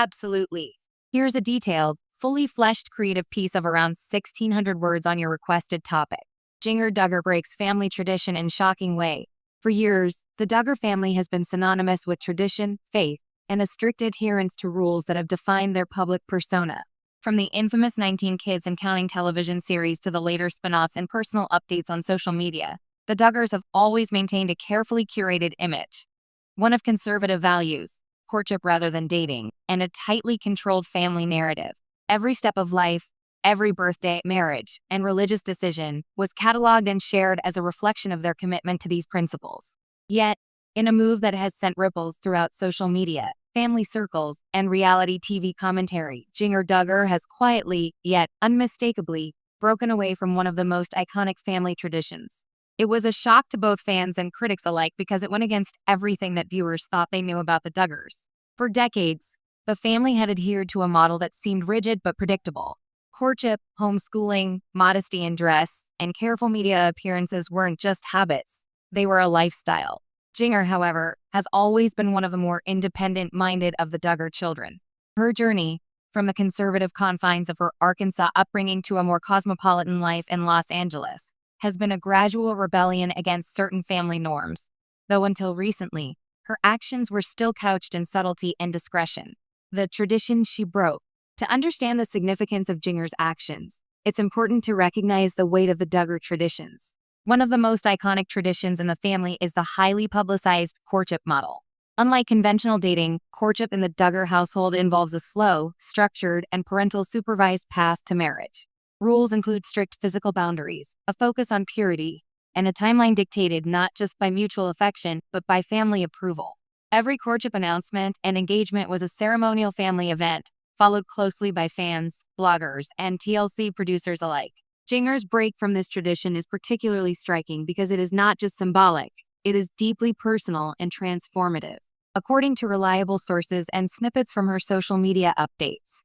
Absolutely. Here's a detailed, fully fleshed creative piece of around 1,600 words on your requested topic. Jinger Duggar breaks family tradition in shocking way. For years, the Duggar family has been synonymous with tradition, faith, and a strict adherence to rules that have defined their public persona. From the infamous 19 Kids and Counting television series to the later spin-offs and personal updates on social media, the Duggars have always maintained a carefully curated image. One of conservative values, courtship rather than dating, and a tightly controlled family narrative. Every step of life, every birthday, marriage, and religious decision was cataloged and shared as a reflection of their commitment to these principles. Yet, in a move that has sent ripples throughout social media, family circles, and reality TV commentary, Jinger Duggar has quietly, yet unmistakably, broken away from one of the most iconic family traditions. It was a shock to both fans and critics alike because it went against everything that viewers thought they knew about the Duggars. For decades, the family had adhered to a model that seemed rigid but predictable. Courtship, homeschooling, modesty in dress, and careful media appearances weren't just habits, they were a lifestyle. Jinger, however, has always been one of the more independent-minded of the Duggar children. Her journey, from the conservative confines of her Arkansas upbringing to a more cosmopolitan life in Los Angeles, has been a gradual rebellion against certain family norms, though until recently, her actions were still couched in subtlety and discretion. The tradition she broke. To understand the significance of Jinger's actions, it's important to recognize the weight of the Duggar traditions. One of the most iconic traditions in the family is the highly publicized courtship model. Unlike conventional dating, courtship in the Duggar household involves a slow, structured, and parental supervised path to marriage. Rules include strict physical boundaries, a focus on purity, and a timeline dictated not just by mutual affection, but by family approval. Every courtship announcement and engagement was a ceremonial family event, followed closely by fans, bloggers, and TLC producers alike. Jinger's break from this tradition is particularly striking because it is not just symbolic, it is deeply personal and transformative. According to reliable sources and snippets from her social media updates,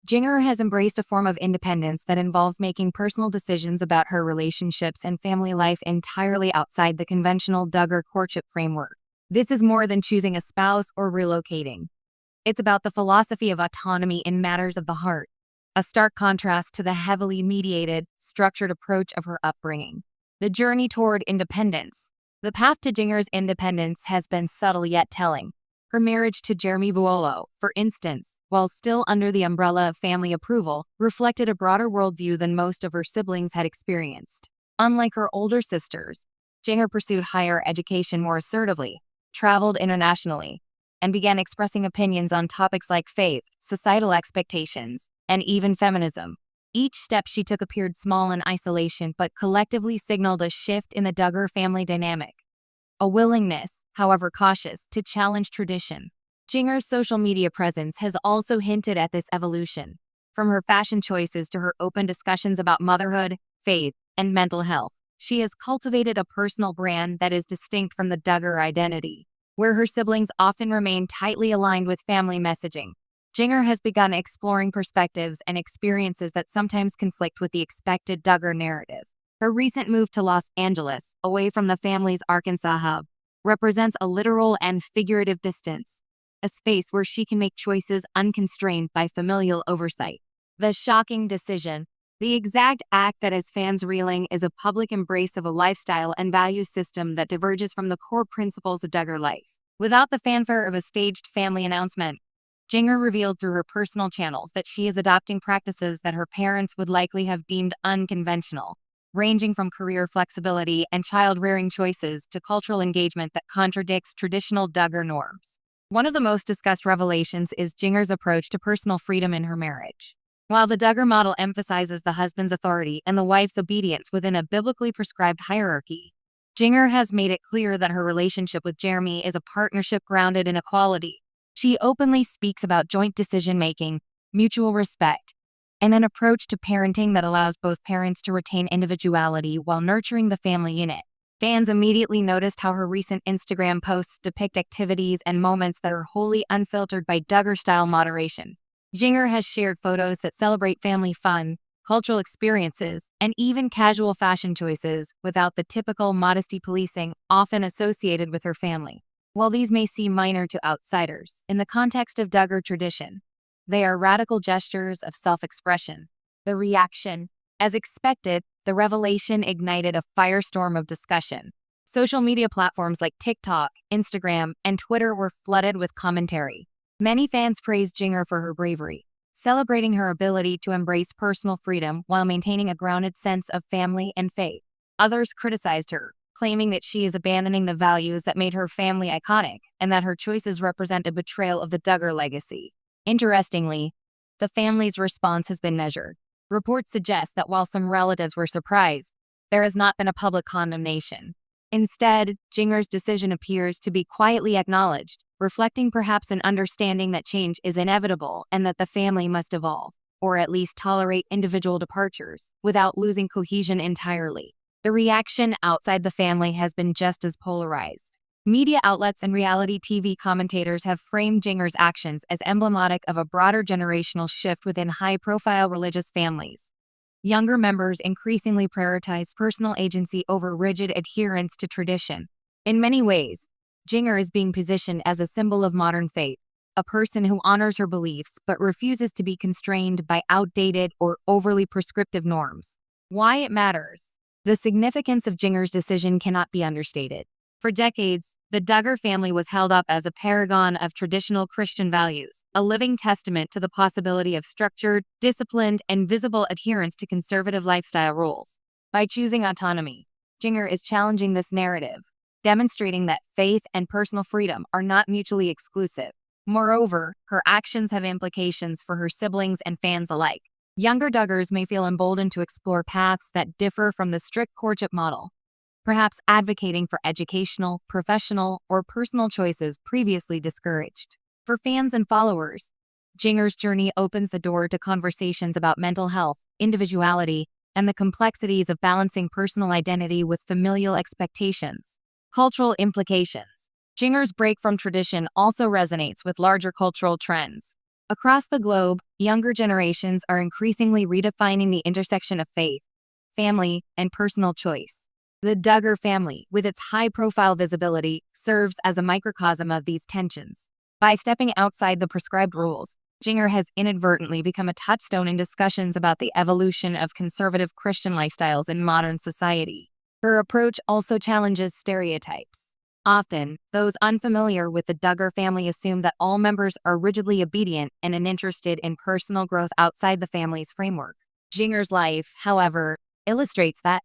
Jinger has embraced a form of independence that involves making personal decisions about her relationships and family life entirely outside the conventional Duggar courtship framework. This is more than choosing a spouse or relocating. It's about the philosophy of autonomy in matters of the heart, a stark contrast to the heavily mediated, structured approach of her upbringing. The journey toward independence. The path to Jinger's independence has been subtle yet telling. Her marriage to Jeremy Vuolo, for instance, while still under the umbrella of family approval, reflected a broader worldview than most of her siblings had experienced. Unlike her older sisters, Jinger pursued higher education more assertively, traveled internationally, and began expressing opinions on topics like faith, societal expectations, and even feminism. Each step she took appeared small in isolation but collectively signaled a shift in the Duggar family dynamic. A willingness, however cautious, to challenge tradition. Jinger's social media presence has also hinted at this evolution. From her fashion choices to her open discussions about motherhood, faith, and mental health, she has cultivated a personal brand that is distinct from the Duggar identity. Where her siblings often remain tightly aligned with family messaging, Jinger has begun exploring perspectives and experiences that sometimes conflict with the expected Duggar narrative. Her recent move to Los Angeles, away from the family's Arkansas hub, represents a literal and figurative distance, a space where she can make choices unconstrained by familial oversight. The shocking decision. The exact act that has fans reeling is a public embrace of a lifestyle and value system that diverges from the core principles of Duggar life. Without the fanfare of a staged family announcement, Jinger revealed through her personal channels that she is adopting practices that her parents would likely have deemed unconventional, ranging from career flexibility and child-rearing choices to cultural engagement that contradicts traditional Duggar norms. One of the most discussed revelations is Jinger's approach to personal freedom in her marriage. While the Duggar model emphasizes the husband's authority and the wife's obedience within a biblically prescribed hierarchy, Jinger has made it clear that her relationship with Jeremy is a partnership grounded in equality. She openly speaks about joint decision-making, mutual respect, and an approach to parenting that allows both parents to retain individuality while nurturing the family unit. Fans immediately noticed how her recent Instagram posts depict activities and moments that are wholly unfiltered by Duggar-style moderation. Jinger has shared photos that celebrate family fun, cultural experiences, and even casual fashion choices without the typical modesty policing often associated with her family. While these may seem minor to outsiders, in the context of Duggar tradition, They are radical gestures of self-expression. The reaction. As expected, the revelation ignited a firestorm of discussion. Social media platforms like TikTok, Instagram, and Twitter were flooded with commentary. Many fans praised Jinger for her bravery, celebrating her ability to embrace personal freedom while maintaining a grounded sense of family and faith. Others criticized her, claiming that she is abandoning the values that made her family iconic and that her choices represent a betrayal of the Duggar legacy. Interestingly, the family's response has been measured. Reports suggest that while some relatives were surprised, there has not been a public condemnation. Instead, Jinger's decision appears to be quietly acknowledged, reflecting perhaps an understanding that change is inevitable and that the family must evolve, or at least tolerate individual departures, without losing cohesion entirely. The reaction outside the family has been just as polarized. Media outlets and reality TV commentators have framed Jinger's actions as emblematic of a broader generational shift within high-profile religious families. Younger members increasingly prioritize personal agency over rigid adherence to tradition. In many ways, Jinger is being positioned as a symbol of modern faith, a person who honors her beliefs but refuses to be constrained by outdated or overly prescriptive norms. Why it matters. The significance of Jinger's decision cannot be understated. For decades, the Duggar family was held up as a paragon of traditional Christian values, a living testament to the possibility of structured, disciplined, and visible adherence to conservative lifestyle rules. By choosing autonomy, Jinger is challenging this narrative, demonstrating that faith and personal freedom are not mutually exclusive. Moreover, her actions have implications for her siblings and fans alike. Younger Duggars may feel emboldened to explore paths that differ from the strict courtship model, perhaps advocating for educational, professional, or personal choices previously discouraged. For fans and followers, Jinger's journey opens the door to conversations about mental health, individuality, and the complexities of balancing personal identity with familial expectations. Cultural implications. Jinger's break from tradition also resonates with larger cultural trends. Across the globe, younger generations are increasingly redefining the intersection of faith, family, and personal choice. The Duggar family, with its high-profile visibility, serves as a microcosm of these tensions. By stepping outside the prescribed rules, Jinger has inadvertently become a touchstone in discussions about the evolution of conservative Christian lifestyles in modern society. Her approach also challenges stereotypes. Often, those unfamiliar with the Duggar family assume that all members are rigidly obedient and uninterested in personal growth outside the family's framework. Jinger's life, however, illustrates that,